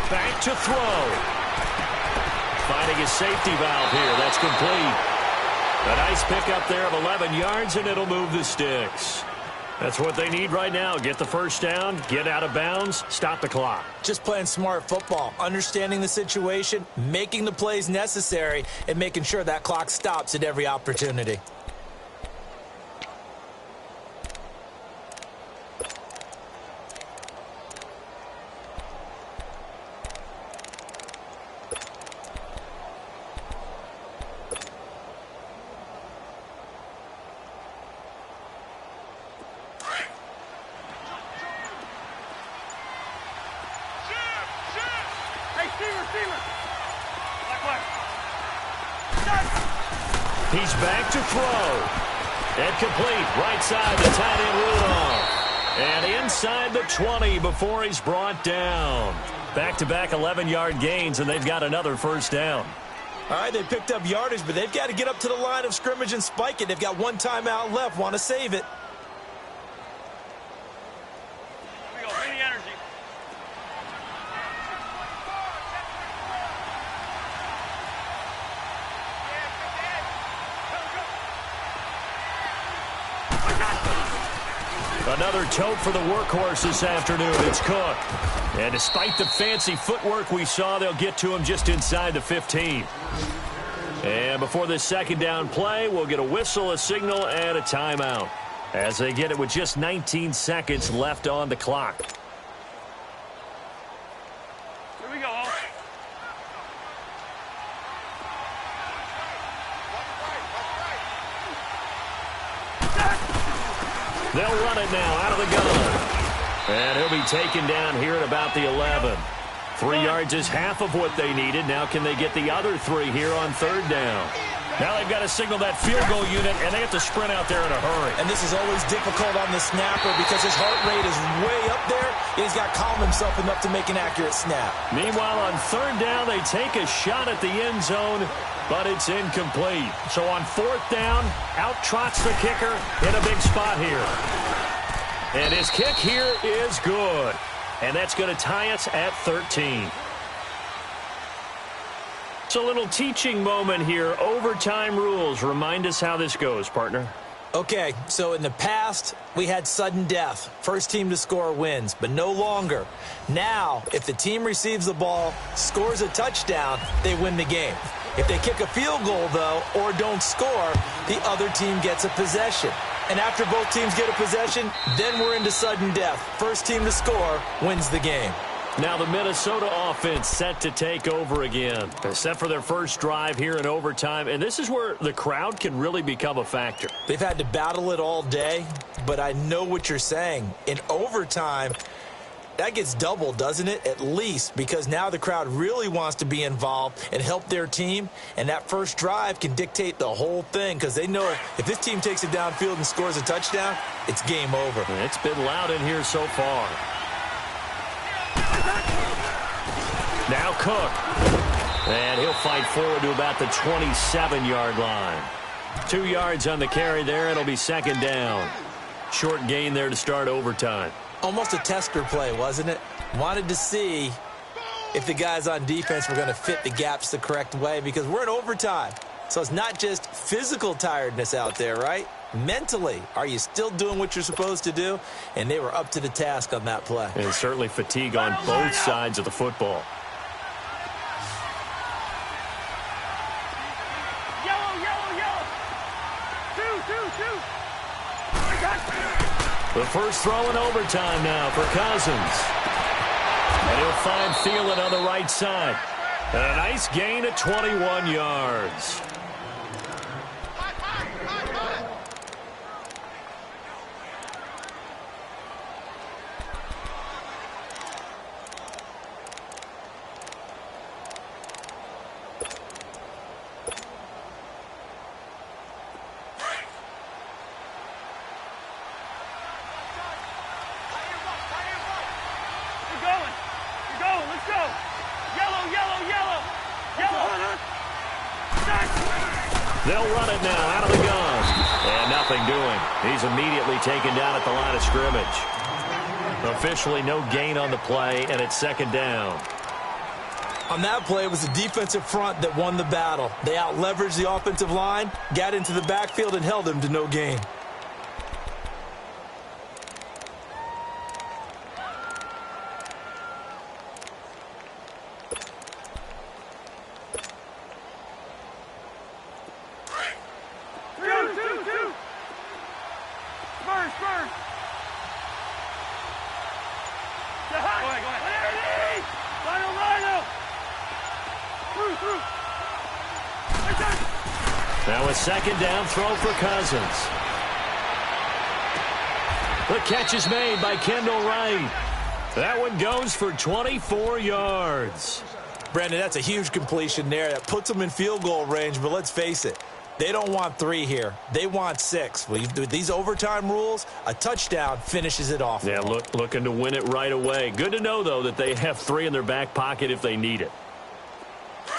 Back to throw. Finding his safety valve here. That's complete. A nice pickup there of 11 yards, and it'll move the sticks. That's what they need right now. Get the first down, get out of bounds, stop the clock. Just playing smart football, understanding the situation, making the plays necessary, and making sure that clock stops at every opportunity. He's back to throw. And complete. Right side, the tight end Rudolph. And inside the 20 before he's brought down. Back-to-back 11-yard gains, and they've got another first down. All right, they picked up yardage, but they've got to get up to the line of scrimmage and spike it. They've got one timeout left. Want to save it. Another tote for the workhorse this afternoon. It's Cook. And despite the fancy footwork we saw, they'll get to him just inside the 15. And before this second down play, we'll get a whistle, a signal, and a timeout as they get it with just 19 seconds left on the clock. Here we go. They'll run it now out of the gun. And he'll be taken down here at about the 11. 3 yards is half of what they needed. Now can they get the other 3 here on third down? Now they've got to signal that field goal unit, and they have to sprint out there in a hurry. And this is always difficult on the snapper because his heart rate is way up there. He's got to calm himself enough to make an accurate snap. Meanwhile, on third down, they take a shot at the end zone, but it's incomplete. So on fourth down, out trots the kicker in a big spot here. And his kick here is good. And that's going to tie us at 13. It's a little teaching moment here. Overtime rules. Remind us how this goes, partner. Okay, so in the past, we had sudden death. First team to score wins, but no longer. Now, if the team receives the ball, scores a touchdown, they win the game. If they kick a field goal, though, or don't score, the other team gets a possession. And after both teams get a possession, then we're into sudden death. First team to score wins the game. Now the Minnesota offense set to take over again. They're set for their first drive here in overtime, and this is where the crowd can really become a factor. They've had to battle it all day, but I know what you're saying. In overtime, that gets doubled, doesn't it? At least, because now the crowd really wants to be involved and help their team, and that first drive can dictate the whole thing because they know if this team takes it downfield and scores a touchdown, it's game over. And it's been loud in here so far. Now Cook. And he'll fight forward to about the 27-yard line. 2 yards on the carry there. It'll be second down. Short gain there to start overtime. Almost a tester play, wasn't it? Wanted to see if the guys on defense were going to fit the gaps the correct way, because we're in overtime. So it's not just physical tiredness out there, right? Mentally, are you still doing what you're supposed to do? And they were up to the task on that play. And certainly fatigue on both sides of the football. Yellow, yellow, yellow. Two. The first throw in overtime now for Cousins. And he'll find Thielen on the right side. And a nice gain of 21 yards. They'll run it now out of the gun. And nothing doing. He's immediately taken down at the line of scrimmage. Officially no gain on the play, and it's second down. On that play, it was the defensive front that won the battle. They out-leveraged the offensive line, got into the backfield, and held him to no gain. Now a second down throw for Cousins. The catch is made by Kendall Wright. That one goes for 24 yards. Brandon, that's a huge completion there. That puts them in field goal range, but let's face it, they don't want 3 here. They want 6. With these overtime rules, a touchdown finishes it off. Yeah, looking to win it right away. Good to know, though, that they have 3 in their back pocket if they need it.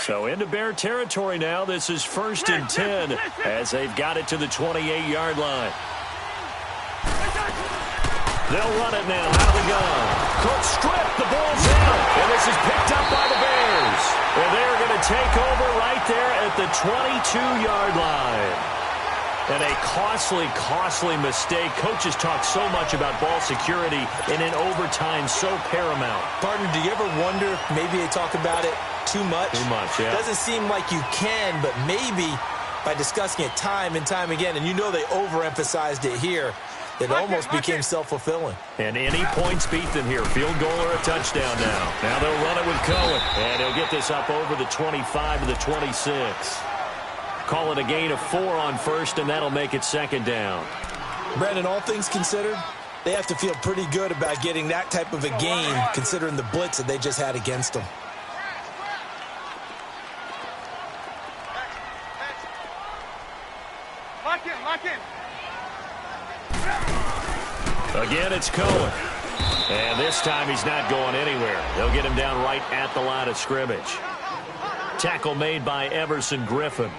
So into Bear territory now. This is 1st and 10 as they've got it to the 28-yard line. They'll run it now out of the gun. Cook stripped. The ball's out. And this is picked up by the Bears. And they're going to take over right there at the 22-yard line. And a costly mistake. Coaches talk so much about ball security, and in overtime, so paramount. Partner, do you ever wonder if maybe they talk about it too much? Too much, yeah. Doesn't seem like you can, but maybe by discussing it time and time again, and you know they overemphasized it here, it almost became self-fulfilling. And any points beat them here. Field goal or a touchdown now. Now they'll run it with Cohen. And he'll get this up over the 25 to the 26. Call it a gain of 4 on 1st, and that'll make it 2nd down. Brandon, all things considered, they have to feel pretty good about getting that type of a gain, considering the blitz that they just had against them. Lock in. Again, it's Cohen. And this time he's not going anywhere. They'll get him down right at the line of scrimmage. Tackle made by Everson Griffin.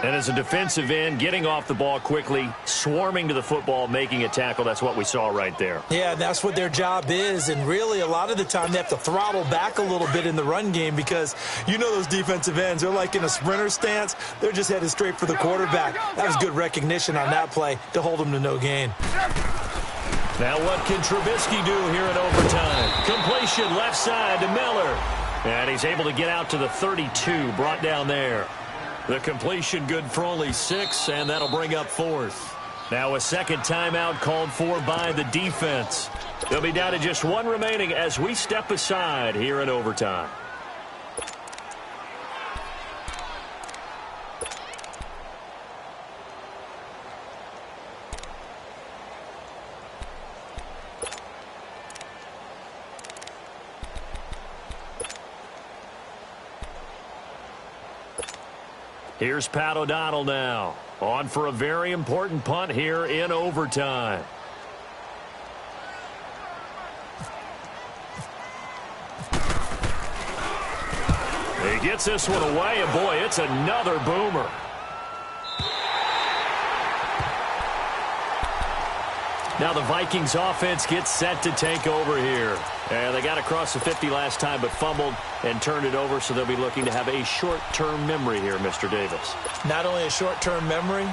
And as a defensive end, getting off the ball quickly, swarming to the football, making a tackle. That's what we saw right there. Yeah, that's what their job is. And really, a lot of the time, they have to throttle back a little bit in the run game because you know those defensive ends, they're like in a sprinter stance. They're just headed straight for the quarterback. That was good recognition on that play to hold them to no gain. Now what can Trubisky do here in overtime? Completion left side to Miller. And he's able to get out to the 32, brought down there. The completion good for only 6, and that'll bring up 4th. Now a second timeout called for by the defense. They'll be down to just 1 remaining as we step aside here in overtime. Here's Pat O'Donnell now, on for a very important punt here in overtime. He gets this one away, and boy, it's another boomer. Now the Vikings offense gets set to take over here. And they got across the 50 last time but fumbled and turned it over, so they'll be looking to have a short-term memory here, Mr. Davis. Not only a short-term memory,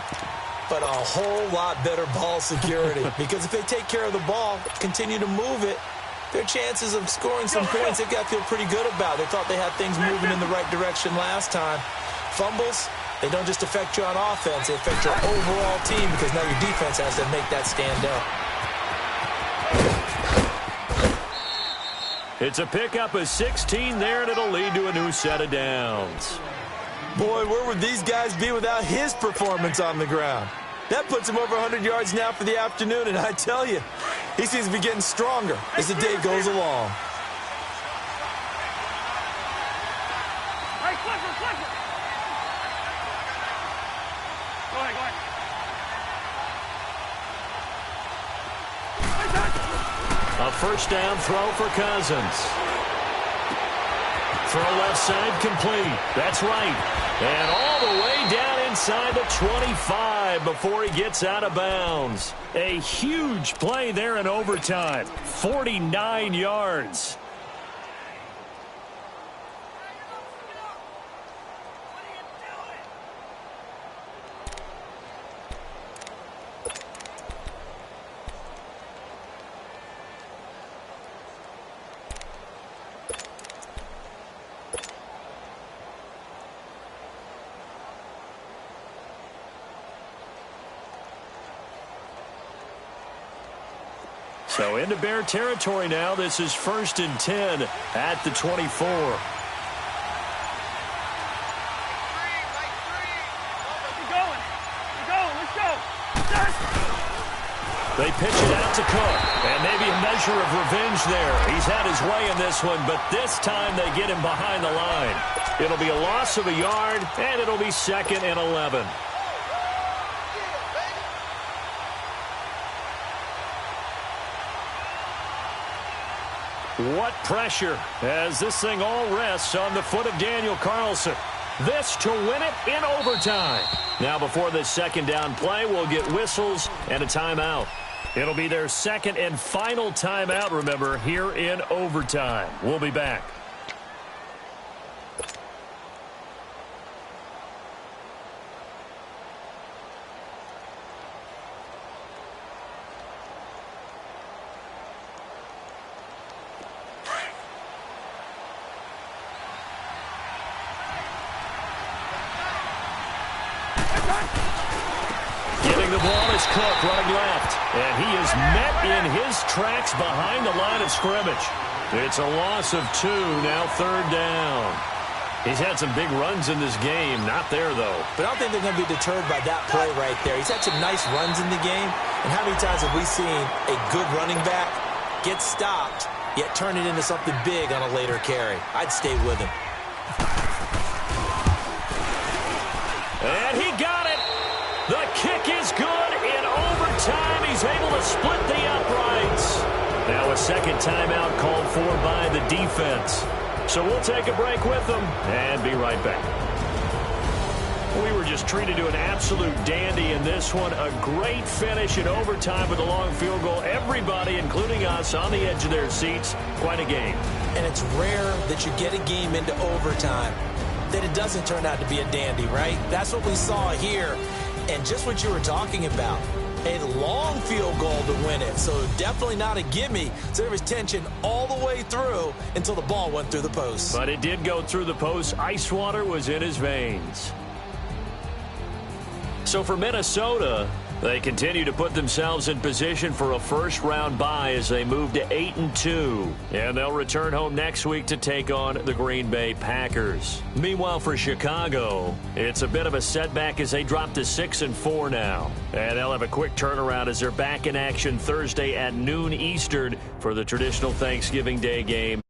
but a whole lot better ball security. Because if they take care of the ball, continue to move it, their chances of scoring some points, they've got to feel pretty good about. They thought they had things moving in the right direction last time. Fumbles, they don't just affect you on offense, they affect your overall team because now your defense has to make that stand up. It's a pickup of 16 there, and it'll lead to a new set of downs. Boy, where would these guys be without his performance on the ground? That puts him over 100 yards now for the afternoon, and I tell you, he seems to be getting stronger as the day goes along. Hey, Clifford, Clifford! Go ahead, go ahead. A first down throw for Cousins. Throw left side complete. That's right. And all the way down inside the 25 before he gets out of bounds. A huge play there in overtime. 49 yards. So into Bear territory now. This is 1st and 10 at the 24. We're going. Let's go. They pitch it out to Cook. And maybe a measure of revenge there. He's had his way in this one, but this time they get him behind the line. It'll be a loss of a yard, and it'll be 2nd and 11. What pressure as this thing all rests on the foot of Daniel Carlson. This to win it in overtime. Now before this second down play, we'll get whistles and a timeout. It'll be their second and final timeout, remember, here in overtime. We'll be back. Getting the ball is Cook running left. And he is met in his tracks behind the line of scrimmage. It's a loss of 2, now 3rd down. He's had some big runs in this game. Not there, though. But I don't think they're going to be deterred by that play right there. He's had some nice runs in the game. And how many times have we seen a good running back get stopped, yet turn it into something big on a later carry? I'd stay with him. And he got it. The kick is good in overtime. He's able to split the uprights. Now a second timeout called for by the defense. So we'll take a break with them and be right back. We were just treated to an absolute dandy in this one. A great finish in overtime with a long field goal. Everybody, including us, on the edge of their seats. Quite a game. And it's rare that you get a game into overtime that it doesn't turn out to be a dandy, right? That's what we saw here. And just what you were talking about, a long field goal to win it. So definitely not a gimme. So there was tension all the way through until the ball went through the post. But it did go through the post. Ice water was in his veins. So for Minnesota, they continue to put themselves in position for a first-round bye as they move to 8-2. And they'll return home next week to take on the Green Bay Packers. Meanwhile, for Chicago, it's a bit of a setback as they drop to 6-4 now. And they'll have a quick turnaround as they're back in action Thursday at noon Eastern for the traditional Thanksgiving Day game.